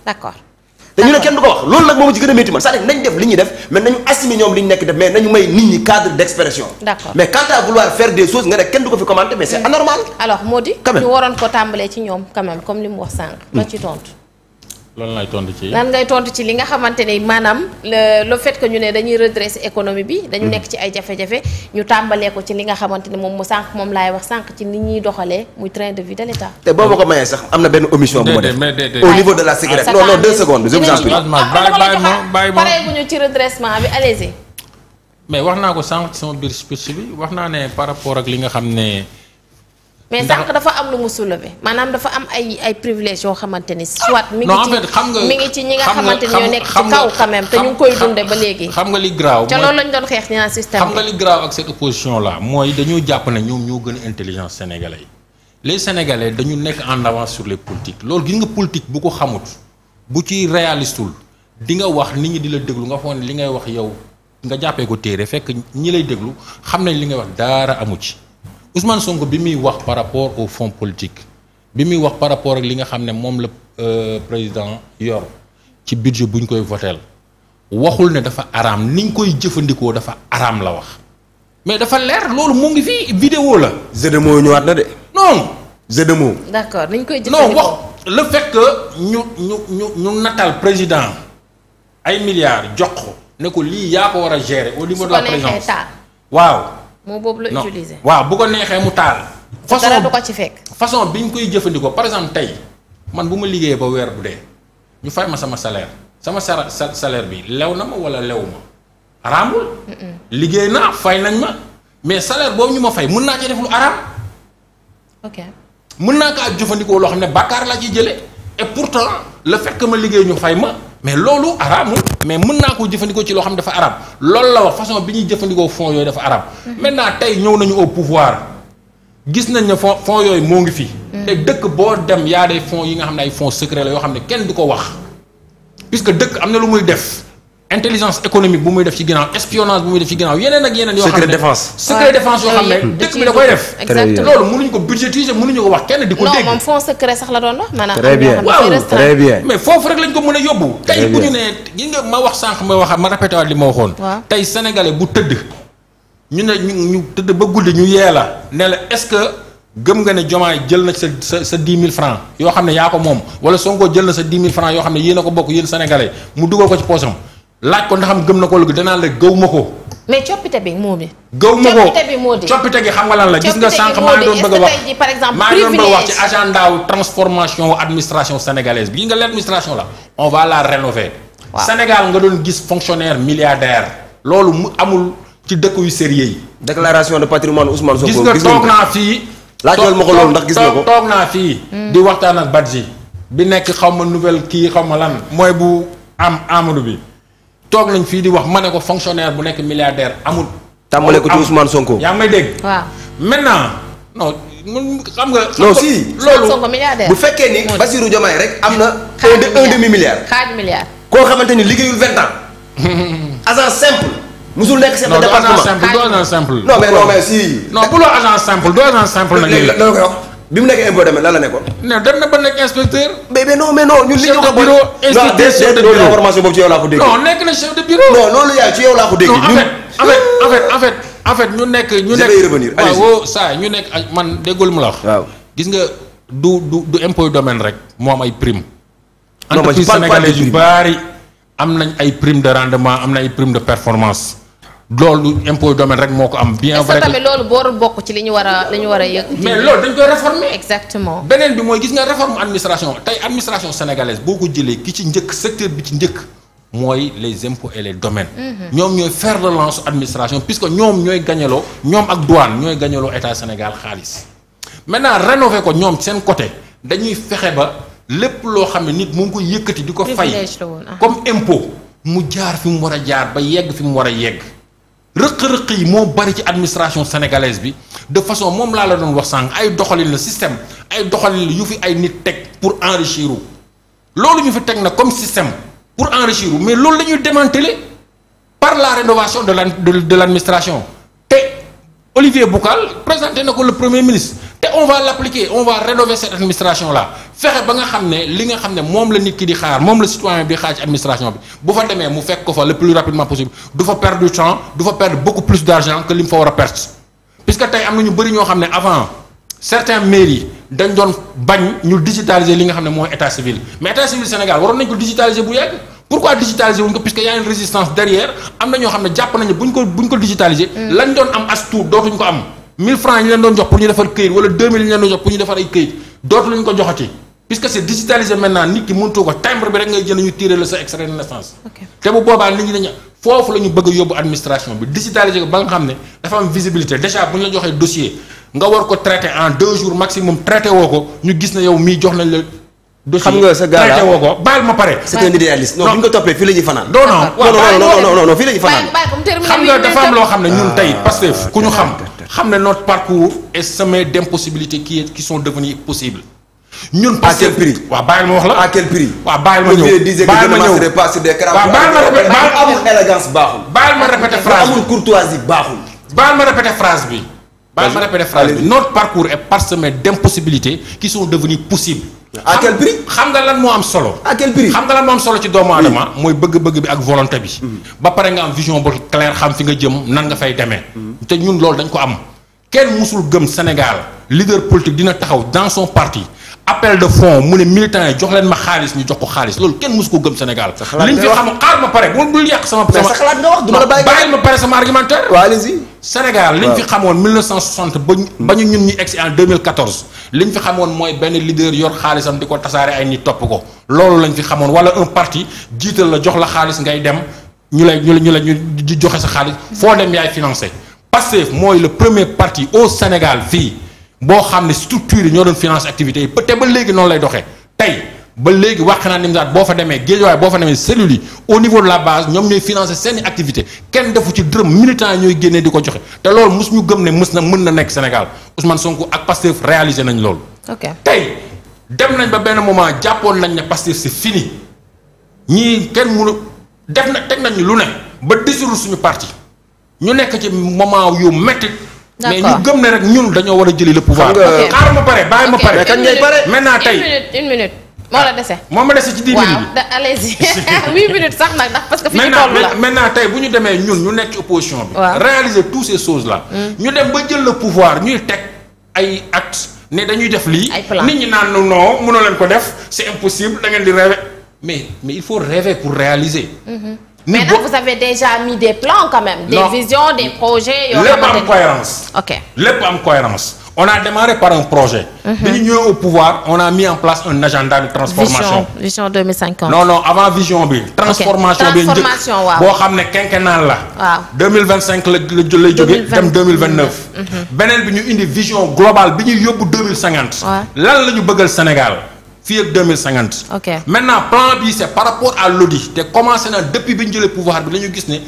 d'accord. te ñu ne kenn du ko wax loolu nag moom ci gën a métti man c'est-à-dire nañ def li ñuy def mais nañu assumer ñoom li ñu nekk def mais nañu may nit ñi cadre d'expression. D'accord. mais quant à vouloir faire des choses nga ne kenn du ko fi commenter mais c'est anormal. alors Mody. Quand même. ñu waroon ko tàmbalee ci ñoom quand même comme li mu wax sànq. ma ci tontu. loolu lay tontu ci. lan ngay tontu ci li nga xamante ni maanaam le fait que ñu ne dañuy redresser économie bi. dañu nekk ci ay jafe-jafe ñu tàmbalee ko ci li nga xamante ni moom mu sànq moom laay wax sànq ci ni ñuy doxalee muy train de vie de l'État. te boo ma ko mayee sax am na benn omission bu ma def déedéet. au niveau de la cigarette non non 2 secondes je vous en prie. bàyyi ma pareeguñu ci redressement bi allez-y. mais wax naa ko sànq ci sama biir speech bi wax naa ne par rapport ak li nga xam ne. mais sànq dafa am lu mu soulever maanaam dafa am ay privilèges yoo xamante ni soit mi non en ngi fait xam nga ci mi ngi ci ñi nga xamante ni ñoo nekk ci kaw quand même te ñu ngi koy dunde ba léegi. xam nga li graaw ca loolu lañ doon xeex ñaan système xam nga li graaw ak cette opposition là mooy dañoo jàpp ne ñoom ñoo gën a intelligence sénégalais yi les sénégalais dañu nekk en avance sur les politiques loolu gis nga politique bu ko xamut bu ci réalistul di nga wax nit ñi di la déglu nga foog ne li ngay wax yow nga jàppee ko téere fekk ñi lay déglu xam nañ li ngay wax dara amu ci. Ousmane Sonko bi muy wax par rapport au fonds politique bi muy wax par rapport ak li nga xam ne moom la président yor ci budget bu ñu koy voteel waxul ne dafa araam ni ñu koy jëfandikoo dafa araam la wax mais dafa leer loolu mu ngi fii vidéo la. jeu de mots ñëwaat na de. non. jeu de mots. d'accord ni ñu koy jëfandikoo non wax le fait que ñu natal président ay milliards jox ko ne ko lii yaa ko war a gérer au niveau de la présidence waaw. moo boobu la utiliser. waaw bu ko neexee mu taal. façon dara du ko ci fekk. façon bi ñu koy jëfandikoo par exemple tey man bu ma liggéeyee ba weer bu dee ñu fay ma sama salaire sama salaire bi lew na ma wala lew ma araamul. liggéey naa fay nañ ma mais salaire boobu ñu ma fay mën naa ci def lu araam. ok mën naa kaa jëfandikoo loo xam ne bàkkaar laa ciy jëlee et pourtant le fait que ma liggéey ñu fay ma mais loolu araamul. mais mën naa koo jëfandikoo ci loo xam ne dafa araam loolu la wax façon bi ñuy jëfandikoo fonds yooyu dafa araam. maintenant tey ñëw nañu au pouvoir gis nañ ne fonds yooyu moo ngi fi. te dëkk boo dem yaa des fonds yi nga xam ne ay fonds secret la yoo xam ne kenn du ko wax puisque dëkk am na lu muy def intelligence économique bu muy def ci ginnaaw espionnage bu muy def ci ginnaaw yeneen ak yeneen. yoo xam ne secret défense. secret défense yoo xam ne dëkk bi da koy def. exactement loolu mënuñu ko budgétiser mënuñu ko wax kenn di ko dégg. non moom fonds secret sax la doon wax. maanaam très bien très bien. mais foofu rek lañ ko mën a yóbbu. tey bu ñu nee gis nga ma wax sànq ma répété waat li ma waxoon. tey sénégalais bu tëdd. ñu ne ñu tëdd ba guddi ñu yee la ne la est-ce que gëm nga ne Diomaye jël na sa 10 000 francs yoo xam ne yaa ko moom wala Sonko jël na sa 10 000 francs yoo xam ne yéen a ko bokk yéen sénégalais mu dugal ko ci poosam laaj ko ndax am gëm na ko léegi danaa la gëw ma ko. mais coppite bi moo di. gëw ma ko coppite bi moo di. coppite gi xam nga lan la gis nga sànq maa ngi doon bëgg a wax par exemple maa ngi doon bëgg a wax ci agenda wu transformation administration sénégalaise bi gis nga l'administration la on va la rénover. Sénégal nga doon gis fonctionnaire milliardaire loolu mu amul ci dëkk yu sérieux yi. déclaration de patrimoine Ousmane Sonko. gis nga toog naa fii. laajal ma ko loolu ndax gis nga ko toog naa fii. di waxtaan ak Badji bi nekk xaw ma nouvelle kii xaw ma lan mooy bu Amadou bi. toog nañ fii di wax ma ne ko fonctionnaire bu nekk milliardaire amul. tàmbale ko ci Ousmane Sonko. yaa ngi may dégg. waaw maintenant non mun xam nga. non si loolu Sonko milliardaire. bu fekkee ni Bassirou Diomaye rek am na. un demi milliard. xaaj milliard. koo xamante ni liggéeyul 20 ans. agent simple. musul nekk chef de département du agent simple. non mais si. non bu loo agent simple du agent simple nag. léegi la koy wax bi mu nekk impôt demee lan la nekkoon. non dem na ba nekk inspecteur. mais non ñun li ñu chef de bureau inspecteur chef de bureau information boobu ci yow laa ko dégg. non nekk na chef de bureau. non loolu yaay ci yow laa ko dégg. en fait ñu nekk. je vais y revenir waaw saa ñu nekk man déggul mu la wax. waaw gis nga du impôt domaine rek moo am ay prime. non man entreprise sénégalaise yu bari am nañ ay prime de rendement am na ay prime de performance. loolu impôt domaine rek moo ko am. bien vrai que tamit loolu boorul bokk ci li ñu war a yëg. mais loolu dañ koy réformer. exactement. beneen bi mooy gis nga réforme administration tey administration sénégalaise boo ko jëlee ki ci njëkk secteur bi ci njëkk mooy les impôts et les domaines. ñoom ñooy fer de lance administration puisque ñoom ñooy gañaloo ñoom ak douane ñooy gañaloo état Sénégal xaalis. maintenant rénover ko ñoom seen côté dañuy fexe ba lépp loo xam ne nit mu ngi koy yëkkati di ko fay comme impôt mu jaar fi mu war a jaar ba yegg fi mu war a yegg. rëq-rëq yi moo bari ci administration sénégalaise bi de façon moom laa la doon wax sànq ay doxalin la système ay doxalin la yu fi ay nit teg pour enrichir loolu ñu fi teg na comme système pour enrichir mais loolu la ñuy démanteler par la rénovation de l'administration te Olivier Boucal présenté na ko le premier ministre te on va l'appliquer on va rénover cette administration là fexe ba nga xam ne li nga xam ne moom la nit ki di xaar moom la citoyen bi di xaar ci administration bi bu fa demee mu fekk ko fa le plus rapidement possible du fa perdre du temps du fa perdre beaucoup plus d'argent que li mu fa war a perdre puisque tey am na ñu bëri ñoo xam ne avant certains mairies dañ doon bañ ñu digitaliser li nga xam ne mooy état civil mais état civil Sénégal waroon nañ ko digitaliser bu yegg pourquoi digitaliser wuñ ko puisque y a une résistance derrière am na ñoo xam ne jàpp nañu buñ ko digitaliser lañ doon am as tuut dootuñ ko am 1000 francs ñu leen doon jox pour ñu defar këyit wala 2000 ñu leen doon jox pour ñu defar ay këyit dootuñu ko joxati puisque c'est digitalisé maintenant nit ki mënutoo ko timbre bi rek ngay jënd ñu tirer la sa extrait de naissance. te bu boobaa nit ñi dañu foofu la ñu bëgg a yóbbu administration bi digitalisé ko ba nga xam ne dafa am visibilité déjà bu ñu la joxee dossier nga war ko traiter en 2 jours maximum traité woo ko ñu gis na yow mii jox nañ la. dossier xam nga sa gars traité woo ko baal ma pare. c'est un idéaliste non bu ñu ko toppee fii la ñuy fanaan. non fii la ñuy fanaan. xam nga dafa am loo xam ne ñun tey Pastef ku ñu xam ne notre parcours est semé d'impossibilités qui sont devenues possibles. ñun à quel prix waaw bàyyil ma wax la à quel prix. waaw bàyyil ma ñëw bàyyil ma ñëw amul élégance baaxul. bàyyil ma répéter phrase bi amul courtoisie baaxul. bàyyil ma répéter phrase bi. Notre parcours est parsemé d'impossibilités qui sont devenues possibles. à quel prix xam nga lan moo am solo. à quel prix xam nga lan moo am solo ci doomu aadama mooy bëgg-bëgg bi ak volonté bi. ba pare nga am vision bu claire xam fi nga jëm nan nga fay demee. te ñun loolu dañ ko am. kenn musul gëm Sénégal leader politique dina taxaw dans son parti appel de fonds mu ne militants yi jox leen ma xaalis ñu jox ko xaalis loolu kenn musu ko gëm Sénégal. liñ fi xam xaar ma pare bul yàq sama. sa xalaat nga wax du ma la bàyyil ma pare sama argumentaire. waaw allez-y. Sénégal liñ fi xamoon 1960 ba ñu ñun ñu egsi en 2014 liñ fi xamoon mooy benn leader yor xaalisam di ko tasaare ay nit topp ko loolu lañ fi xamoon wala un parti jiital la jox la xaalis ngay dem ñu di joxe sa xaalis foo dem yaay financé. Pastef mooy le premier parti au Sénégal fii boo xam ne structure yi ñoo doon finance activités yi te ba léegi noonu lay doxee tey ba léegi wax naa ni boo fa demee Guédiawaye boo fa demee cellules yi au niveau de la base ñoom ñooy financer seeni activité kenn defu ci dërëm militants yi ñooy génnee di ko joxe te loolu mos ñu gëm ne mën na nekk Sénégal Ousmane Sonko ak Pastef réalisé nañ loolu. ok tey dem nañ ba benn moment jàppoon nañ ne Pastef c'est fini ñii kenn mënu teg nañ lu ne ba dissoudre suñu parti. ñu nekk ci moment yu métti. mais ñu gëm ne rek ñun dañoo war a jëli le pouvoir. xaaral ma pare bàyyi ma pare. kañ ngay pare maintenant tey une minute moo la dese. moo ma dese ci 10 minutes waaw allez-y 8 minutes sax nag ndax parce que fi ñu toll la maintenant tey bu ñu demee ñun ñu nekk ci opposition bi. waaw réaliser toutes ces choses là. ñu dem ba jël le pouvoir ñuy teg ay actes ne dañuy def lii. ay plan nit ñi naan non mënoo leen ko def c'est impossible da ngeen di rêver mais il faut rêver pour réaliser. mais nag vous avez déjà mis des plans quand même. Des visions, des projets. lépp am cohérence. ok lépp am cohérence. on a démarré par un projet. bi ñu ñëwee au pouvoir on a mis en place un agenda de transformation. vision 2050. non avant vision bi. transformation bi njëkk waaw boo xam ne quinquennal la. waaw 2025 lay jógee dem 2029. beneen bi ñu indi vision globale bi ñu yóbbu 2050. lan la ñu bëggal Sénégal. fii ak 2050. ok maintenant plan bi c'est par rapport à l'audit te commencé na depuis bi ñu jëlee pouvoir bi la ñu gis ne.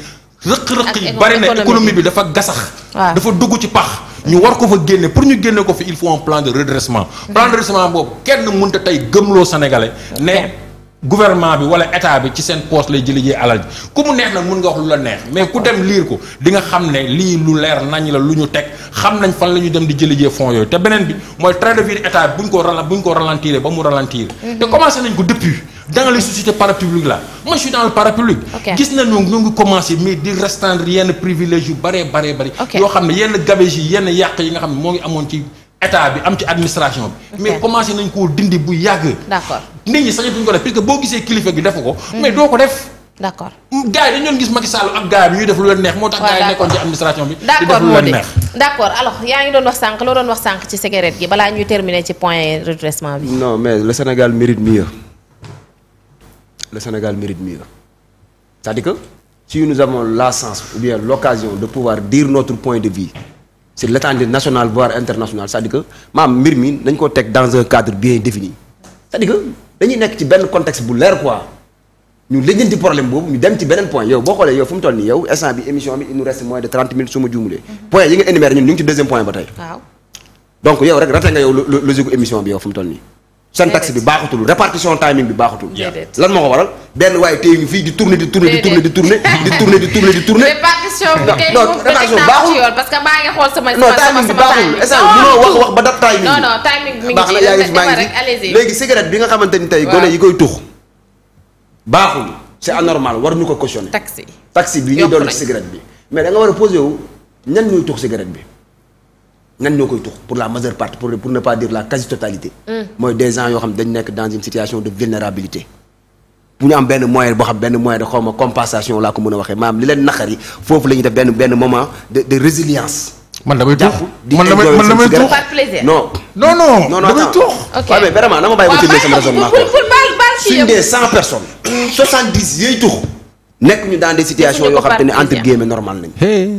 rëq-rëq yi bari na économie bi dafa gasax. dafa dugg ci pax. ñu war ko fa génne pour ñu génne ko fi il faut un plan de redressement. plan de redressement boobu kenn mënut a tey gëmloo Sénégalais. ne gouvernement bi wala état bi ci seen poste lay jëlee alal ji ku mu neex nag mun nga wax lu la neex mais ku dem liir ko di nga xam ne lii lu leer nañ la lu ñu teg xam nañ fan la ñu dem di jëlee fonds yooyu te beneen bi mooy train de vie état bi bu ñu ko ralentir ba mu ralentir. te commencé nañ ko depuis dans les sociétés parapubliques là moi je suis dans le parapublic. gis nañu ñu ngi commencé mais di restreindre yenn privilèges yu bari. yoo xam ne yenn gabegie yi yenn yàq yi nga xam ne moo ngi amoon ci. état bi am ci administration bi. mais commencé nañ koo dindi bu yàgg. d'accord nit ñi sañatuñ ko def puisque boo gisee kilifa gi defu ko. mais doo ko def. d'accord gars yi dañu doon gis Macky Sall ak gars yi ñuy def lu leen neex. moo tax gars yi nekkoon ci administration bi. di def lu leen neex. d'accord alors yaa ngi doon wax sànq loo doon wax sànq ci cigarette gi balaa ñuy terminer ci point redressement bi. non mais le Sénégal mérite mieux. Le Sénégal mérite mieux. C'est-à-dire que si nous avons la chance ou bien l'occasion de pouvoir dire notre point de vue. C'est l'étendue nationale voire internationale c'est-à-dire que maam mbir mi dañ ko teg dans un cadre bien défini c'est-à-dire que dañuy nekk ci benn contexte bu leer quoi ñu lijjanti problème boobu ñu dem ci beneen point yow boo xoolee yow fu mu toll nii yow instant bi émission bi il nous reste moins de 30 minutes su ma juumulee point yi nga énuméré ñun ñu ngi ci deuxième point ba tey. waaw donc yow rek raté nga yow logique émission bi yow fu mu toll nii seen taxe bi baaxutul répartition timing bi baaxutul. Déedéet. lan moo ko waral benn waaye tey ñu fii di tourner di tourner. répartition bi kay non moom répartition teg naa ko ci baaxul. yoon parce que maa ngi xool sama non timing bi baaxul instant mënoo wax ba dab timing bi. non timing bi mi ngi baax na ci yaa ngi fi maa dama ngi rek allez-y. fi léegi cigarette bi nga xamante ni tey gone yi koy tux baaxul c'est anormal war ñu ko cautionner. taxi bi ñuy dolli ci cigarette bi mais da nga war a posé wu ñan ñuy tux cigarette bi ñan ñoo koy tux pour la majeure partie pour ne pas dire la quasi totalité. mooy des gens yoo xam dañ nekk dans une situation de vulnérabilité. bu ñu am benn moyen boo xam benn moyen de xaw ma compensation laa ko mën a waxee maanaam li leen naqari foofu la ñuy def benn moment de résilience. man damay tux di man damay tux par plaisir. non damay tux. ok waaw mais vraiment dama bàyyi ba terminer sama raisonnement quoi. pour baal ci suñ dee 100 personnes. 70 yooyu tux. nekk ñu dans des situations yoo xamante ne entre guillemets normal nañ.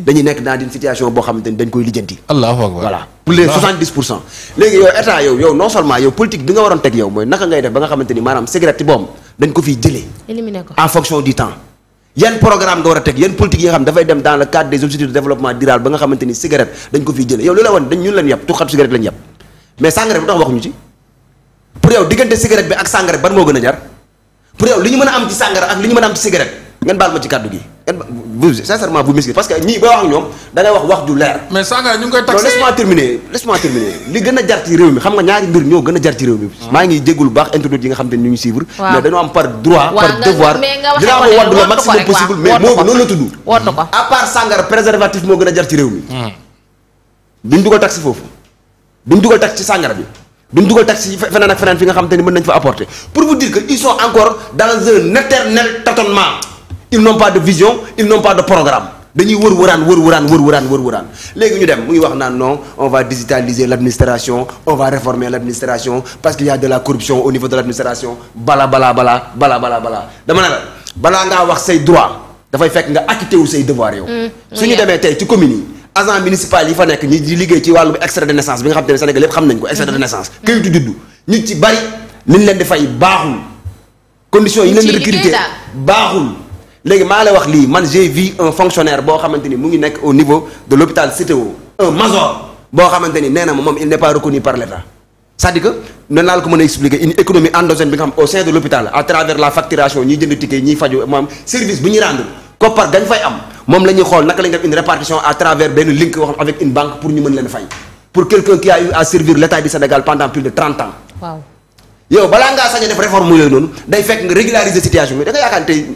dañuy nekk dans une situation boo xamante ni dañ koy lijjanti. allahu akbar voilà pour les 70%. léegi yow état yow non seulement yow politique bi nga waroon teg yow mooy naka ngay def ba nga xamante ni maanaam cigarette ci boppam dañ ko fiy jëlee. éliminer ko en fonction du temps. yan programme nga war a teg yan politique yi nga xam dafay dem dans le cadre des objectifs de développement durable ba nga xamante ni cigarette dañ ko fiy jëlee yow li la woon dañ ñun leen yàpp tuxatu cigarette lañ yàpp mais sangara bi tax waxuñu ci pour yow diggante cigarette bi ak sangara ban moo gën a jar pour yow li ñu mën a am ci sangara ak li ñu mën a am ci cigarette ngeen baal ma ci kàddu gi vous sincèrement vous m'excusez parce que ñii booy wax ak ñoom da ngay wax ju leer. mais sangara ñu ngi koy non taxé. laisse-moi terminer li gën a jar ci réew mi xam nga ñaari mbir ñoo gën a jar ci réew mi. maa ngi jégalu bu baax internautes yi nga xam te ne ñu ngi suivre. mais dañoo am par droit par devoir. dinaa ko wadd le maximum possible mais moo ko noonu la tudd. wootu ko à part sangara préservatif moo gën a jar ci réew mi. duñ dugal taxe foofu duñ dugal taxe ci sangara bi duñ dugal taxe ci feneen ak feneen fi nga xam te ne mën nañ fa apporter pour vous dire que ils sont encore dans un éternel tâtonnement. ils n'ont pas de vision ils n'ont pas de programme dañuy wër léegi ñu dem mu ngi wax naan non on va digitaliser l'administration on va réformer l'administration parce qu'il y a de la corruption au niveau de l'administration bala dama ne la balaa ngaa wax say droit dafay fekk nga acquitté wu say devoir yow suñu demee tey ci communes yi agent municipal yi fa nekk ñi di liggéey ci wàllu extrait de naissance bi nga xam te ne Sénégal yépp xam nañ ko extrait de naissance kayitu juddu ñu ci bari liñ leen di fay baaxul conditions yi leen di recruter baaxul léegi maa lay wax lii man j'ai vu un fonctionnaire boo xamante ni mu ngi nekk au niveau de l'hôpital CTO un major boo xamante ni nee na ma moom il n'est pas reconnu par l'État c'est-à-dire que nan laa la ko mën a expliquer une économie endogène bi nga xam au sein de l'hôpital à travers la facturation ñiy jënd ticket ñiy faju maam service bi ñuy rendre koppar gañ fay am moom la ñuy xool naka la ñuy def une répartition à travers benn link boo xam avec une banque pour ñu mën leen fay pour quelqu'un qui a eu à servir l'État du Sénégal pendant plus de 30 ans. waaw yow balaa ngaa sañ a def réforme yooyu noonu day fekk nga régulariser situation bi da nga yaakaar tey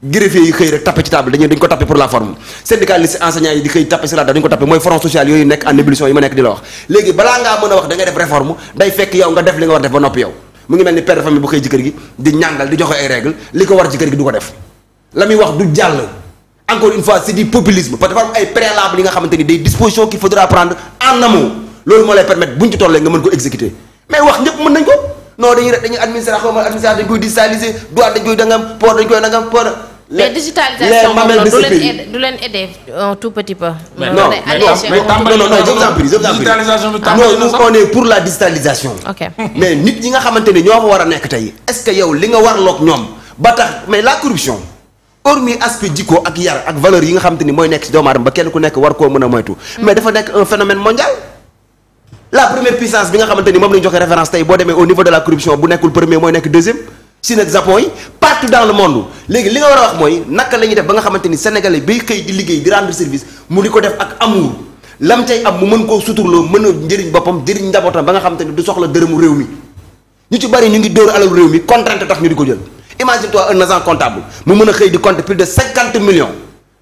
greffier yi xëy rek tapé ci table dañ ko tapé pour la forme syndicaliste enseignants yi di xëy tapé ci la dañ ko tapé mooy front social yooyu nekk en ébullition yi ma nekk di la wax léegi balaa ngaa mën a wax da ngay def réforme day fekk yow nga def li nga war def ba noppi yow mu ngi mel ni père de famille bu xëy ci kër gi di ñàngal di joxe ay règles li ko war ci kër gi du ko def la muy wax du jàll encore une fois c'est du populisme parce que dafa am ay préalables yi nga xamante ni des dispositions qu'il faudra prendre en amont loolu moo lay permettre buñ ci tollee nga mën ko exécuter mais wax ñëpp mën nañ ko non dañuy administration dañ koy digitaliser douane dañ koy dangam port dañ koy dangam port mais digitalisation boobu du leen aider un tout petit peu. non on est pour la digitalisation. ok mais nit ñi nga xamante ne ñoo fa war a nekk tey est-ce que yow li nga warloog ñoom ba tax mais la corruption hormis aspect jikko ak yar ak valeur yi nga xamante ni mooy nekk ci doomu aadama ba kenn ku nekk war koo mën a moytu. mais dafa nekk un phénomène mondial. la première puissance bi nga xamante ni moom la ñu joxe référence tey boo demee au niveau de la corruption bu nekkul premier mooy nekk deuxième. si nag Japon yi partout dans le monde léegi li nga war a wax mooy naka la ñuy def ba nga xamante ni sénégalais bay xëy di liggéey di rendre service mu di ko def ak amour lam cay am mu mën koo suturloo mën a njëriñ boppam njëriñ njabootam ba nga xamante ni du soxla dërëmu réew mi ñu ci bari ñu ngi dóor alalu réew mi contrainte tax ñu di ko jël imagine toi un agent comptable mu mën a xëy di compter plus de 50 millions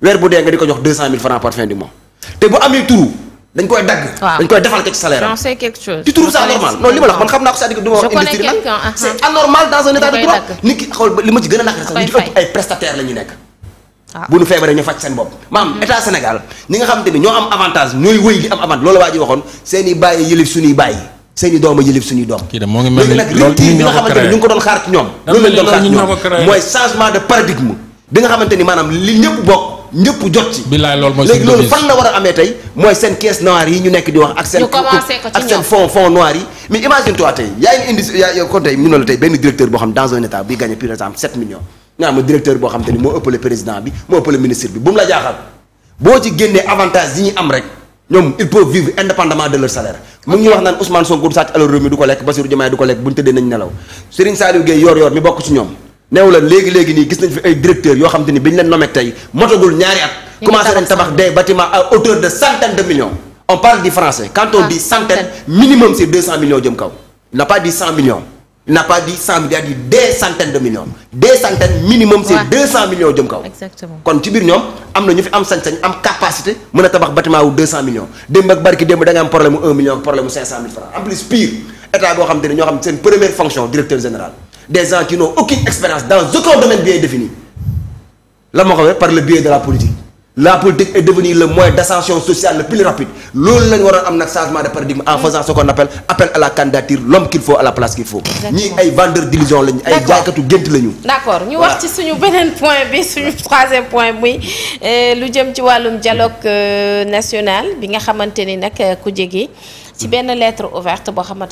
weer bu dee nga di ko jox 200 000 francs par fin du mois te bu amee turu dañ koy dagg. dañ koy defal ko ci salaire am. j'en sais quelque chose. tu trouves ça normal non li ma la wax man xam naa ko c'est-à-dire que du ma wax industrie nag c'est anormal dans un état de droit nit ki xool li ma ci gën a naqari sax ñu ci ëpp ay prestataires la ñuy nekk. bu ñu feebaree ñu faj seen bopp. maam état Sénégal ñi nga xamante ni ñoo am avantage ñooy wëy li am avantage loolu waa ji waxoon seen i bàyyi yëlif suñuy bàyyi seen i doom a yëlif suñuy doom. kii de moo ngi mel ni léegi nag rupture bi nga xamante ni ñu ngi ko doon xaar ci ñoom. loolu lañ doon xaar ci ñoom mooy changement de paradigme bi nga xamante ni maanaam li ñëpp bokk ñëpp jot ci. billaay loolu mooy léegi loolu fan la war a amee tey mooy seen caisse noire yi ñu nekk di wax ak seen. ak seen fonds noirs yi. mais imagine toi tey yaa ngi indi yaa kon tey mënoo la tey benn directeur boo xam dans un état buy gagné par exemple 7 millions. nga xam ne directeur boo xam te ni moo ëppale président bi moo ëppale ministre bi bu mu la jaaxal boo ci génnee avantage yi ñu am rek ñoom ils peuvent vivre indépendamment de leur salaire. mu ngi wax naan Ousmane Sonko du sàcc alal réew mi du ko lekk Bassirou Diomaye du ko lekk bu ñu tëddee nañ nelaw Serigne Saliou Gueye yor mi bokk ci ñoom neew la léegi nii gis nañ fi ay directeurs yoo xam te ni bi ñu leen nommé tey motagul ñaari at commencé nañ tabax des bâtiments à hauteur de centaines de millions. On parle du français quand on dit centaines minimum c'est 200 millions jëm kaw il n'a pas dit 100 millions il n'a pas dit 100 millions il a dit des centaines de millions des centaines minimum c'est 200 millions jëm kaw. Exactement. Kon ci biir ñoom am na ñu fi am sañ-sañ am capacité mën a tabax bâtiment wu 200 millions démb ak barki démb da nga am problème mu 1 million problème mu 500 000 francs en plus pire état boo xam te ne ñoo xam seen première fonction directeur général des gens qui n'ont aucune expérience dans aucun domaine bien défini la moo ko par le biais de la politique. La politique est devenue le moyen d'ascension sociale le plus rapide loolu la ñu waroon am nag changement de paradigme en faisant ce qu'on appelle appel à la candidature l'homme qu'il faut à la place qu'il faut. ñii ay vendeurs d'illusion lañu. ay jaaykatu gént lañu. d'accord ñu wax ci suñu beneen point bi suñu troisième point muy lu jëm ci wàllum dialogue national bi nga xamante ni nag ku jege ci benn lettre ouverte boo xamante